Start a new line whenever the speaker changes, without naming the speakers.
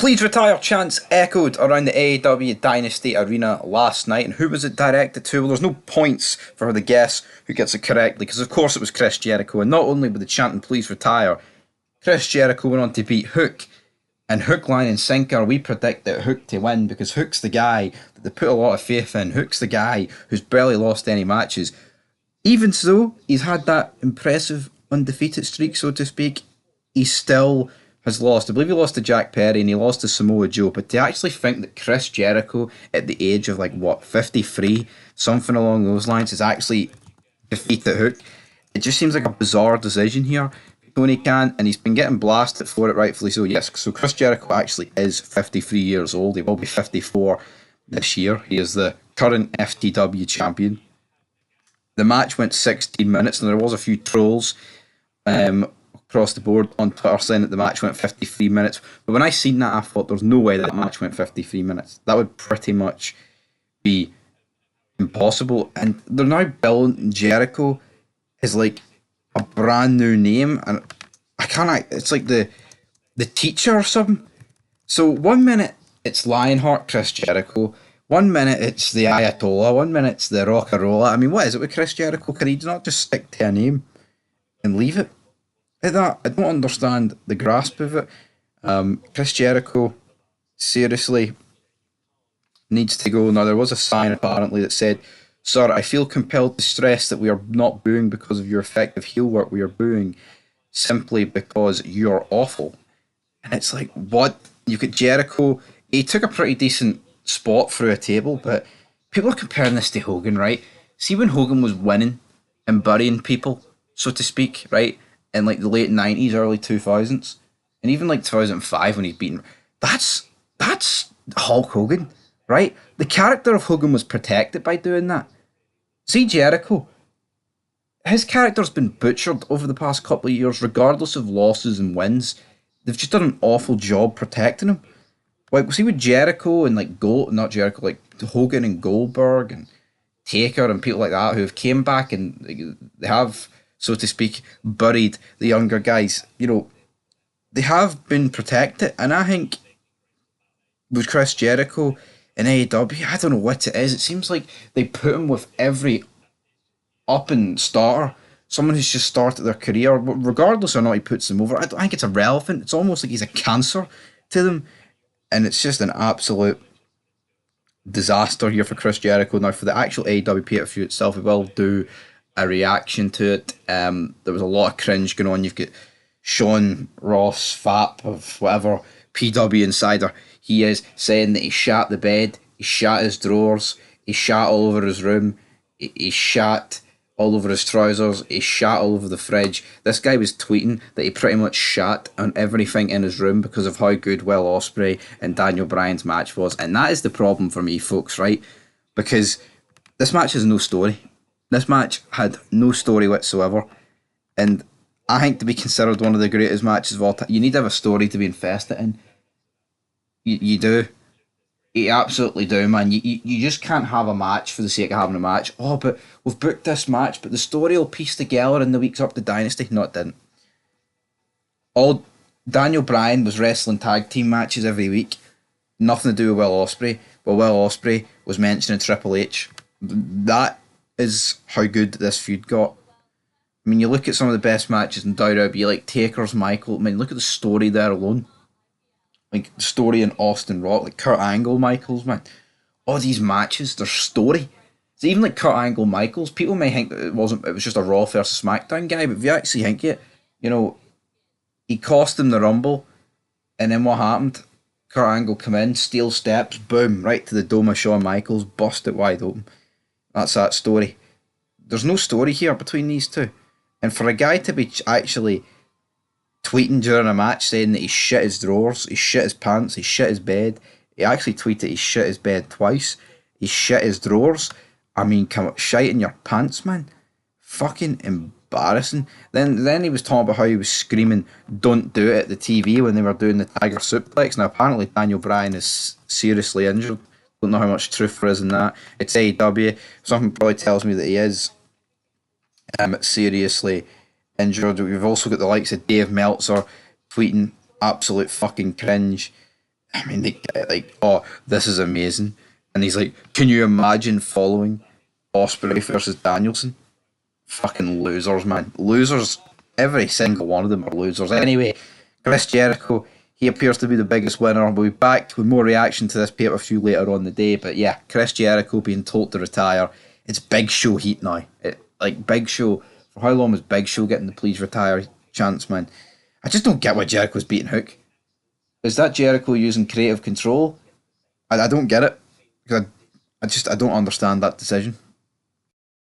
Please retire chants echoed around the AEW Dynasty arena last night. And who was it directed to? Well, there's no points for the guess who gets it correctly, because of course it was Chris Jericho. And not only with the chanting please retire, Chris Jericho went on to beat Hook. And Hook, Line and Sinker, we predicted Hook to win because Hook's the guy that they put a lot of faith in. Hook's the guy who's barely lost any matches. Even so, he's had that impressive undefeated streak, so to speak. He still has lost. I believe he lost to Jack Perry and he lost to Samoa Joe. But to actually think that Chris Jericho, at the age of 53, something along those lines, has actually defeated Hook, it just seems like a bizarre decision here. Tony Khan, and he's been getting blasted for it, rightfully so. Yes, so Chris Jericho actually is 53 years old. He will be 54 this year. He is the current FTW champion. The match went 16 minutes, and there was a few trolls across the board on Twitter saying that the match went 53 minutes. But when I seen that, I thought there's no way that match went 53 minutes. That would pretty much be impossible. And they're now billing Jericho as like a brand new name, and I can't. It's like the teacher or something. So 1 minute it's Lionheart Chris Jericho, 1 minute it's the Ayatollah, 1 minute it's the Rockarola. I mean, what is it with Chris Jericho? Can he not just stick to a name and leave it at that? I don't understand the grasp of it. Chris Jericho seriously needs to go. Now, there was a sign apparently that said, "Sir, I feel compelled to stress that we are not booing because of your effective heel work. We are booing simply because you're awful." And it's like, what? You get Jericho. He took a pretty decent spot through a table, but people are comparing this to Hogan, right? See, when Hogan was winning and burying people, so to speak, right, in the late 90s, early 2000s, and even 2005 when he's beaten, that's Hulk Hogan, right? The character of Hogan was protected by doing that. See Jericho, his character's been butchered over the past couple of years, regardless of losses and wins. They've just done an awful job protecting him. See with Jericho and Hogan and Goldberg and Taker and people like that who have came back and they have, so to speak, buried the younger guys. They have been protected, and I think with Chris Jericho in AEW, I don't know what it is. It seems like they put him with every up and starter, someone who's just started their career, regardless or not he puts them over. I think it's irrelevant. It's almost like he's a cancer to them, and it's just an absolute disaster here for Chris Jericho. Now, for the actual AEW pay-per-view itself, we will do a reaction to it. There was a lot of cringe going on. You've got Sean Ross Fap of whatever PW Insider he is, saying that he shat the bed, he shat his drawers, he shat all over his room, he shat all over his trousers, he shat all over the fridge. This guy was tweeting that he pretty much shat on everything in his room because of how good Will Ospreay and Daniel Bryan's match was. And that is the problem for me, folks, right? Because this match has no story. This match had no story whatsoever. And I think to be considered one of the greatest matches of all time, you need to have a story to be invested in. You do. You absolutely do, man. You just can't have a match for the sake of having a match. Oh, but we've booked this match, but the story will piece together in the weeks up to Dynasty. No, it didn't. All Daniel Bryan was wrestling tag team matches every week. Nothing to do with Will Ospreay. Well, Will Ospreay was mentioning Triple H. That is how good this feud got. I mean, you look at some of the best matches in WWE, like Taker's Michael. I mean, look at the story there alone. Like the story in Austin Rock, like Kurt Angle Michaels, man. All these matches, there's story. So even like Kurt Angle Michaels, people may think that it was just a Raw versus SmackDown guy, but if you actually think it, he cost him the Rumble, and then what happened? Kurt Angle come in, steel steps, boom, right to the dome of Shawn Michaels, bust it wide open. That's that story. There's no story here between these two. And for a guy to be actually tweeting during a match saying that he shit his drawers, he shit his pants, he shit his bed. He actually tweeted he shit his bed twice. He shit his drawers. I mean, come on, shite in your pants, man. Fucking embarrassing. Then he was talking about how he was screaming, "Don't do it" at the TV when they were doing the Tiger Suplex. Now, apparently Daniel Bryan is seriously injured. Don't know how much truth there is in that. It's AEW. Something probably tells me that he is seriously injured. We've also got the likes of Dave Meltzer tweeting absolute fucking cringe. I mean, they like, oh, this is amazing, and he's like, can you imagine following Ospreay versus Danielson? Fucking losers, man, losers. Every single one of them are losers. Anyway, Chris Jericho, he appears to be the biggest winner. We'll be back with more reaction to this pay-per-view later on the day. But yeah, Chris Jericho being told to retire. It's Big Show heat now. Like Big Show. For how long was Big Show getting the please retire chance, man? I just don't get why Jericho's beating Hook. Is that Jericho using creative control? I don't get it. Because I don't understand that decision.